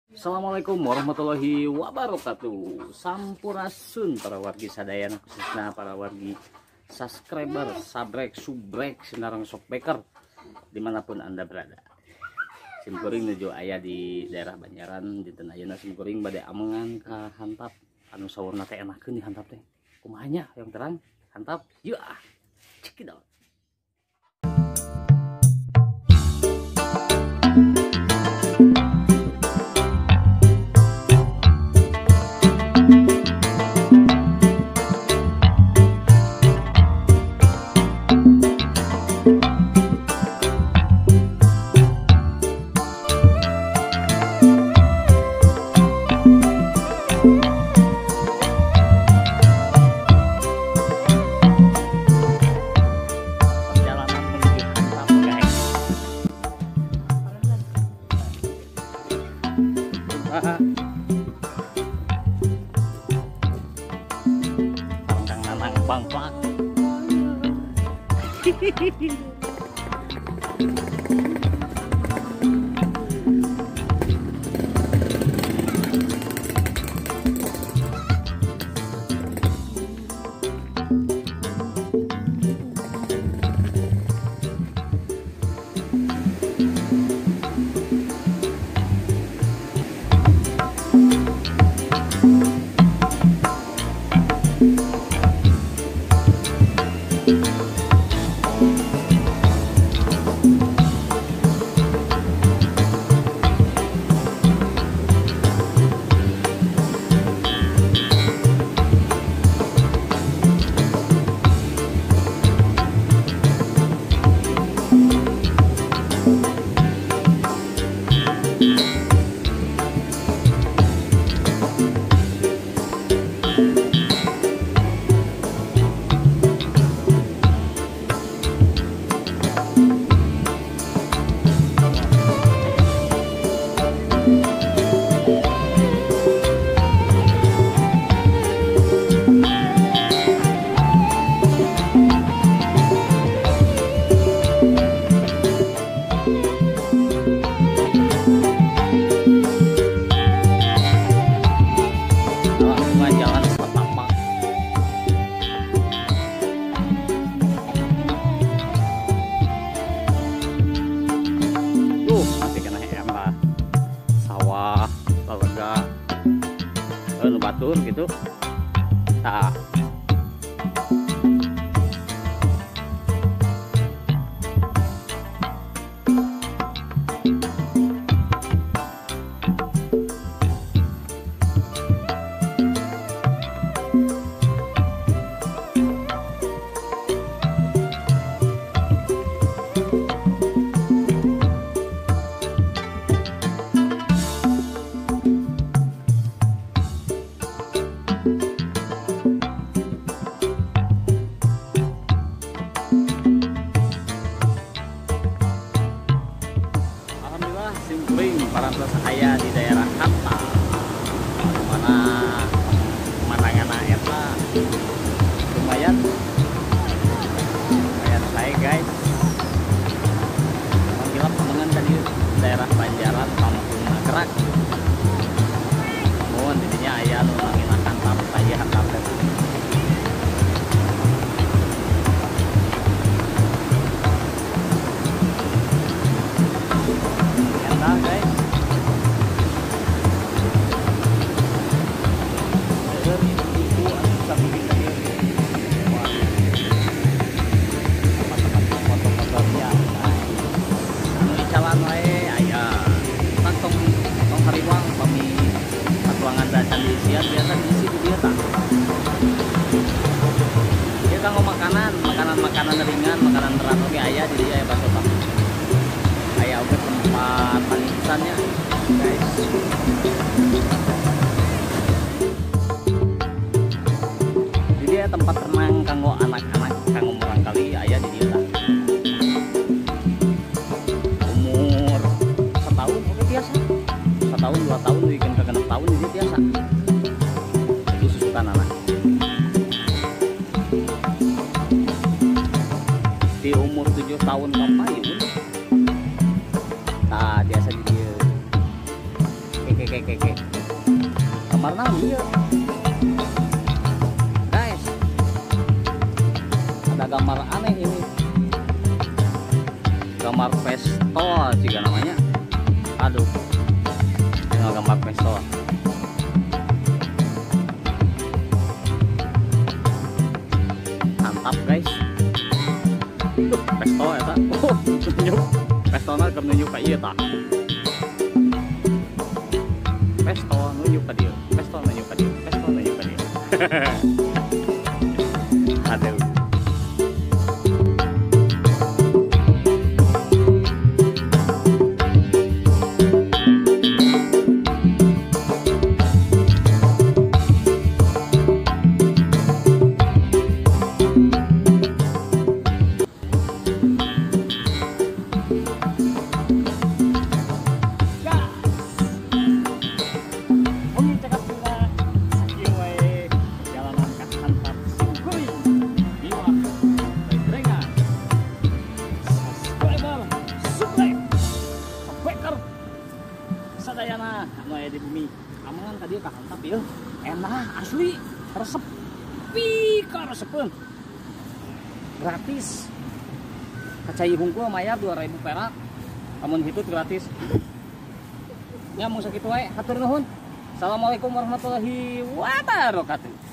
Assalamualaikum warahmatullahi wabarakatuh. Sampurasun para wargi sadayana, khususnya para wargi subscriber, subrek senarang sok beker dimanapun anda berada. Simkuring nuju aya di daerah Banjaran, di ayeuna simkuring bade amengan ka hantap anu saurna teh enakeun di hantap teh. Kumahanya yang terang hantap. Yuk, cekidot. Pangkang nanang bangpak. Batur gitu. Nah, para saya di daerah Kanta, mana pemandangan eta lumayan saya guys. Menggilap pemandangan tadi daerah Banjaran, Kampung Nagerak. Mohon jadinya ayah nulangin hantap saya hantap tadi. Guys, makanan ringan, makanan berat oke ayah di dia ya bakso tahu. Ayah oke tempat panisannya guys. Di dia tempat renang kanggo anak-anak, kanggo orang kali ayah di dia lah. Umur setahun oke biasa. Setahun 2 tahun weekend ke 6 tahun dia biasa. Itu susukan anak. Di umur 7 tahun kampanye nah biasa di dia ke. Kamar naon ieu? Guys. Ada gambar aneh ini. Gambar pestol juga namanya. Aduh. Ini gambar pestol. Mantap, guys. Pestol eta. Oh, tunjuk. Pestolna keur nunjuk ka ieu tah. Pestol nunjuk ka dieu. Pestol nunjuk ka dieu. Pestol nunjuk ka dieu. Aduh. Sadayana anu aya di bumi. Amangan tadi ka hantap ieu. Enak asli, resep. Pika resepeun. Gratis. Kacai hungkul mayar 2.000 perak. Amun hitut gratis. Ya mun sakitu wae, hatur nuhun. Assalamualaikum warahmatullahi wabarakatuh.